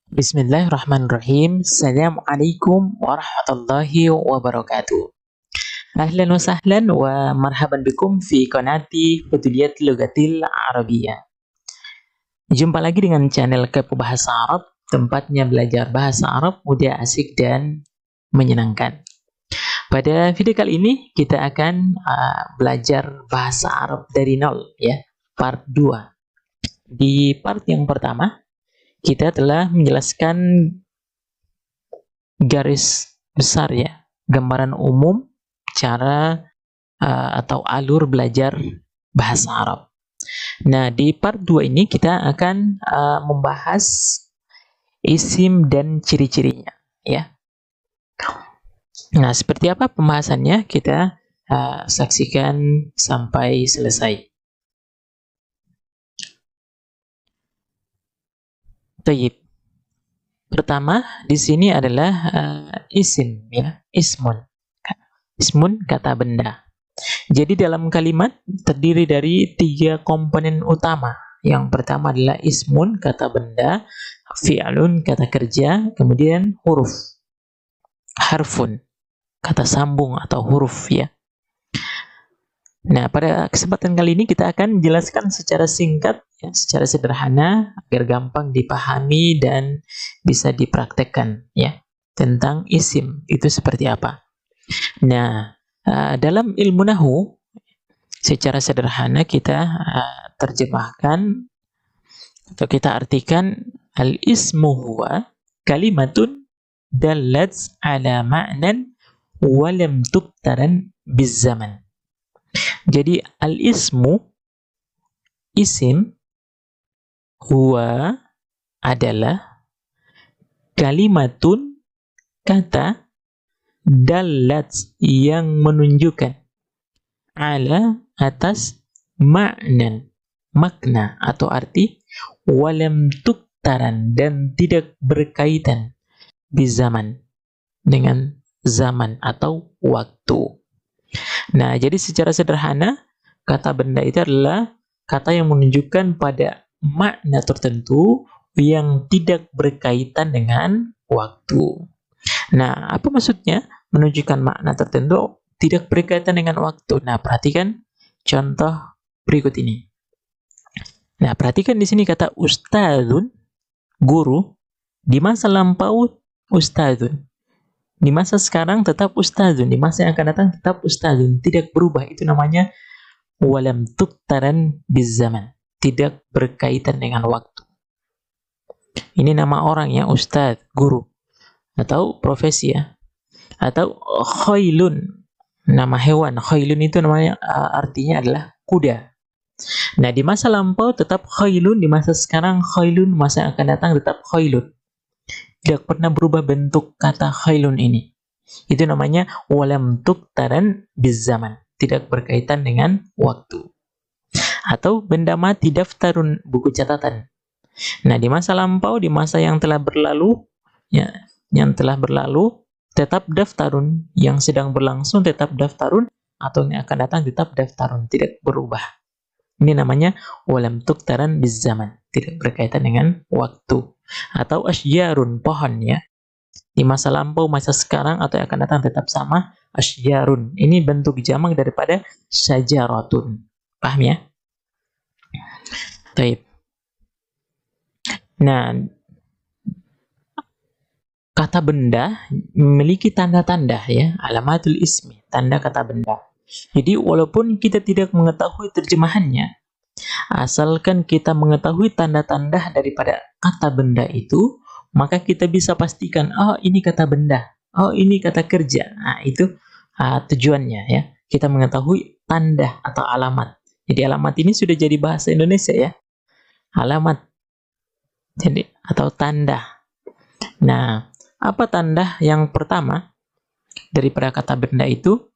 Bismillahirrahmanirrahim. Assalamualaikum warahmatullahi wabarakatuh. Ahlan wa sahlan wa marhaban bikum fi qanati Fuduliyat Lughatil Arabiyyah. Jumpa lagi dengan channel Kepo Bahasa Arab, tempatnya belajar bahasa Arab mudah, asik, dan menyenangkan. Pada video kali ini kita akan belajar bahasa Arab dari nol, ya, part 2. Di part yang pertama kita telah menjelaskan garis besar, ya, gambaran umum cara atau alur belajar bahasa Arab. Nah, di part 2 ini kita akan membahas isim dan ciri-cirinya, ya. Nah, seperti apa pembahasannya? Kita saksikan sampai selesai. Tayyib. Pertama di sini adalah isim, ya, ismun. Ismun, kata benda. Jadi dalam kalimat terdiri dari 3 komponen utama. Yang pertama adalah ismun, kata benda, fi'lun, kata kerja, kemudian huruf, harfun, kata sambung atau huruf, ya. Nah, pada kesempatan kali ini kita akan jelaskan secara singkat, ya, secara sederhana agar gampang dipahami dan bisa dipraktekkan, ya, tentang isim itu seperti apa. Nah, dalam ilmu nahwu secara sederhana kita terjemahkan atau kita artikan al-ismu huwa kalimatun dallat ala ma'nan wa lam tuqtaran bizzaman. Jadi al-ismu, isim, huwa adalah kalimatun, kata, dallat yang menunjukkan, ala atas, ma'nan makna atau arti, walam tuktaran dan tidak berkaitan, bizaman dengan zaman atau waktu. Nah, jadi secara sederhana kata benda itu adalah kata yang menunjukkan pada makna tertentu yang tidak berkaitan dengan waktu. Nah, apa maksudnya menunjukkan makna tertentu tidak berkaitan dengan waktu? Nah, perhatikan contoh berikut ini. Nah, perhatikan di sini kata ustadzun, guru. Di masa lampau ustadzun. Di masa sekarang tetap ustadzun, di masa yang akan datang tetap ustadzun, tidak berubah. Itu namanya walam tuktaran bizzaman, tidak berkaitan dengan waktu. Ini nama orang, ya, ustadz, guru, atau profesi, ya. Atau khailun, nama hewan. Khailun itu namanya artinya adalah kuda. Nah, di masa lampau tetap khailun, di masa sekarang khailun, masa yang akan datang tetap khailun. Tidak pernah berubah bentuk kata khailun ini. Itu namanya walam tuktaran bizzaman, tidak berkaitan dengan waktu. Atau benda mati, daftarun, buku catatan. Nah, di masa lampau, di masa yang telah berlalu, ya, yang telah berlalu tetap daftarun, yang sedang berlangsung tetap daftarun, atau yang akan datang tetap daftarun, tidak berubah. Ini namanya walam tuktaran bizzaman, tidak berkaitan dengan waktu. Atau asjarun, pohon, ya. Di masa lampau, masa sekarang, atau yang akan datang tetap sama, asjarun. Ini bentuk jamak daripada syajaratun. Paham, ya? Baik. Nah, kata benda memiliki tanda-tanda, ya, alamatul ismi, tanda kata benda. Jadi walaupun kita tidak mengetahui terjemahannya, asalkan kita mengetahui tanda-tanda daripada kata benda itu, maka kita bisa pastikan, oh, ini kata benda, oh, ini kata kerja. Nah, itu tujuannya, ya. Kita mengetahui tanda atau alamat. Jadi alamat ini sudah jadi bahasa Indonesia, ya. Alamat. Jadi atau tanda. Nah, apa tanda yang pertama daripada kata benda itu?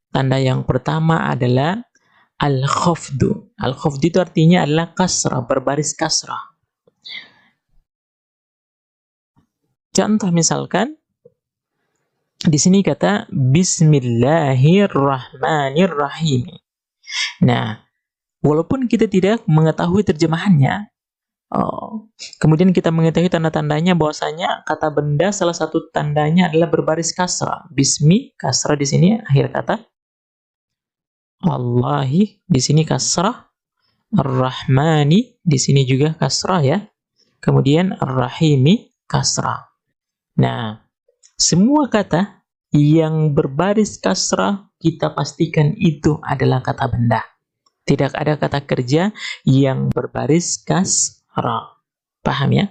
Tanda yang pertama adalah al-khafdu. Al-khafdu itu artinya adalah kasrah, berbaris kasrah. Contoh misalkan di sini kata bismillahirrahmanirrahim. Nah, walaupun kita tidak mengetahui terjemahannya, Oh. Kemudian kita mengetahui tanda-tandanya bahwasanya kata benda salah satu tandanya adalah berbaris kasrah. Bismi kasrah di sini akhir kata. Allahi di sini kasrah. Ar-Rahmani di sini juga kasrah ya. Kemudian Ar-Rahimi kasrah. Nah, semua kata yang berbaris kasrah kita pastikan itu adalah kata benda. Tidak ada kata kerja yang berbaris kasrah. Paham ya?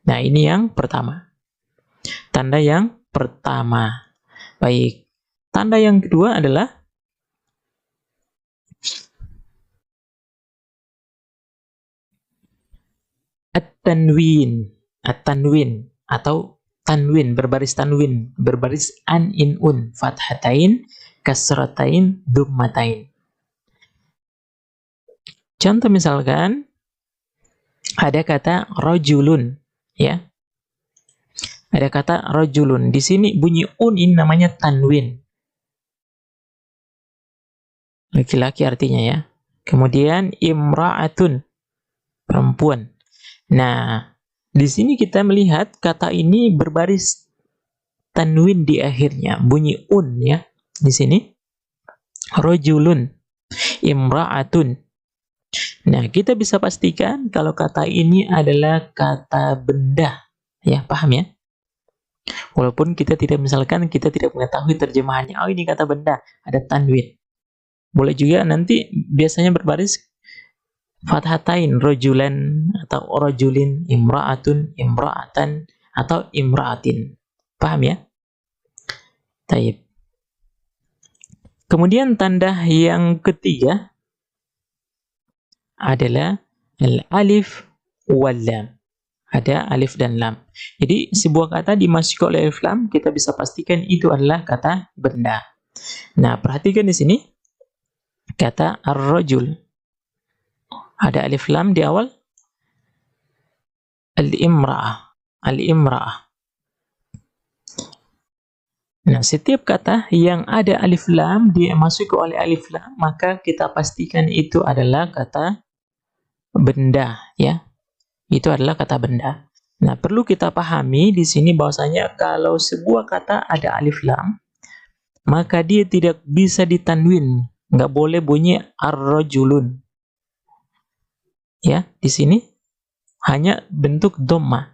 Nah, ini yang pertama. Tanda yang pertama. Baik. Tanda yang kedua adalah at-tanwin. At-tanwin atau tanwin, berbaris tanwin, berbaris an in un, fathatain, kasratain, dummatain. Contoh misalkan ada kata rajulun, ya. Ada kata rajulun. Di sini bunyi un ini namanya tanwin. Laki-laki artinya ya. Kemudian imra'atun, perempuan. Nah, di sini kita melihat kata ini berbaris tanwin di akhirnya, bunyi un ya. Di sini rajulun, imra'atun. Nah, kita bisa pastikan kalau kata ini adalah kata benda. Ya, paham ya? Walaupun kita tidak mengetahui terjemahannya. Oh, ini kata benda, ada tanwin. Boleh juga nanti biasanya berbaris fathatain, rajulan atau rajulin, imra'atun, imra'atan atau imra'atin. Paham ya? Taib. Kemudian tanda yang ketiga adalah al-alif wal lam. Ada alif dan lam. Jadi sebuah kata dimasuki oleh alif lam, kita bisa pastikan itu adalah kata benda. Nah, perhatikan di sini kata ar-rajul. Ada alif lam di awal. Al-imra'ah. Al-imra'ah. Nah, setiap kata yang ada alif lam dimasuki oleh alif lam, maka kita pastikan itu adalah kata benda, ya. Itu adalah kata benda. Nah, perlu kita pahami di sini bahwasanya kalau sebuah kata ada alif lam, maka dia tidak bisa ditanwin. Nggak boleh bunyi ar-rajulun. Ya, di sini hanya bentuk dhammah.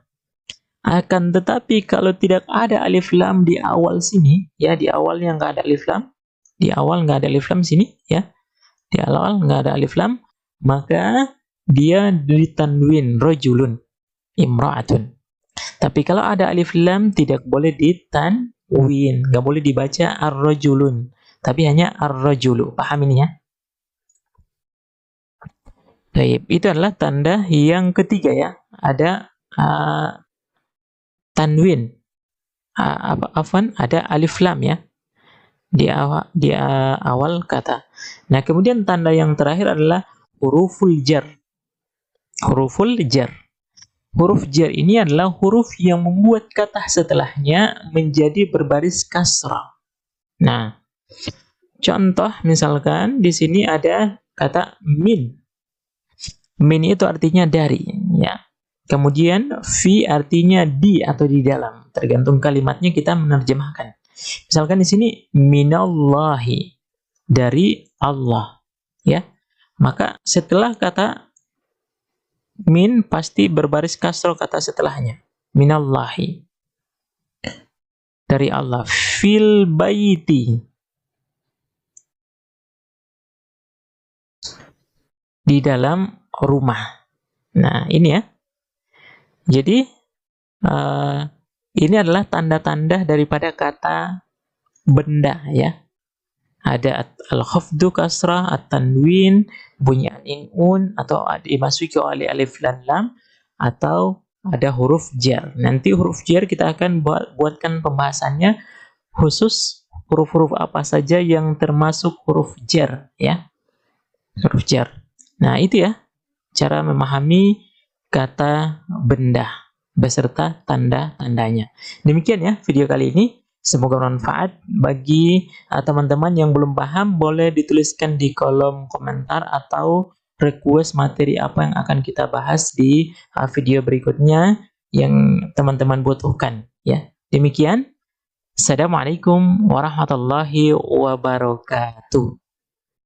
Akan tetapi kalau tidak ada alif lam di awal sini, ya di awalnya nggak ada alif lam, di awal nggak ada alif lam sini, ya di awal nggak ada alif lam, maka dia ditanwin rajulun, imra'atun. Tapi kalau ada alif lam tidak boleh ditanwin, nggak boleh dibaca ar-rajulun, tapi hanya ar-rajulu. Paham ini ya? Baik, itu adalah tanda yang ketiga ya. Ada tanwin, ada alif lam ya di awal kata. Nah, kemudian tanda yang terakhir adalah huruful jar. Huruful jar. Huruf jar ini adalah huruf yang membuat kata setelahnya menjadi berbaris kasrah. Nah, contoh misalkan di sini ada kata min. Min itu artinya dari, ya. Kemudian fi artinya di atau di dalam, tergantung kalimatnya kita menerjemahkan. Misalkan di sini minallahi, dari Allah, ya. Maka setelah kata min pasti berbaris kasroh kata setelahnya. Minallahi, dari Allah. Fil baiti, di dalam rumah. Nah, ini ya. Jadi ini adalah tanda-tanda daripada kata benda ya. Ada al-khafdu kasrah, at-tanwin, bunyi an-in-un, atau dimasuki oleh alif dan lam, atau ada huruf jar. Nanti huruf jar kita akan buatkan pembahasannya khusus huruf-huruf apa saja yang termasuk huruf jar ya. Huruf jar. Nah, itu ya cara memahami kata benda beserta tanda-tandanya. Demikian ya video kali ini. Semoga bermanfaat. Bagi teman-teman yang belum paham, boleh dituliskan di kolom komentar atau request materi apa yang akan kita bahas di video berikutnya yang teman-teman butuhkan ya. Demikian. Assalamualaikum warahmatullahi wabarakatuh.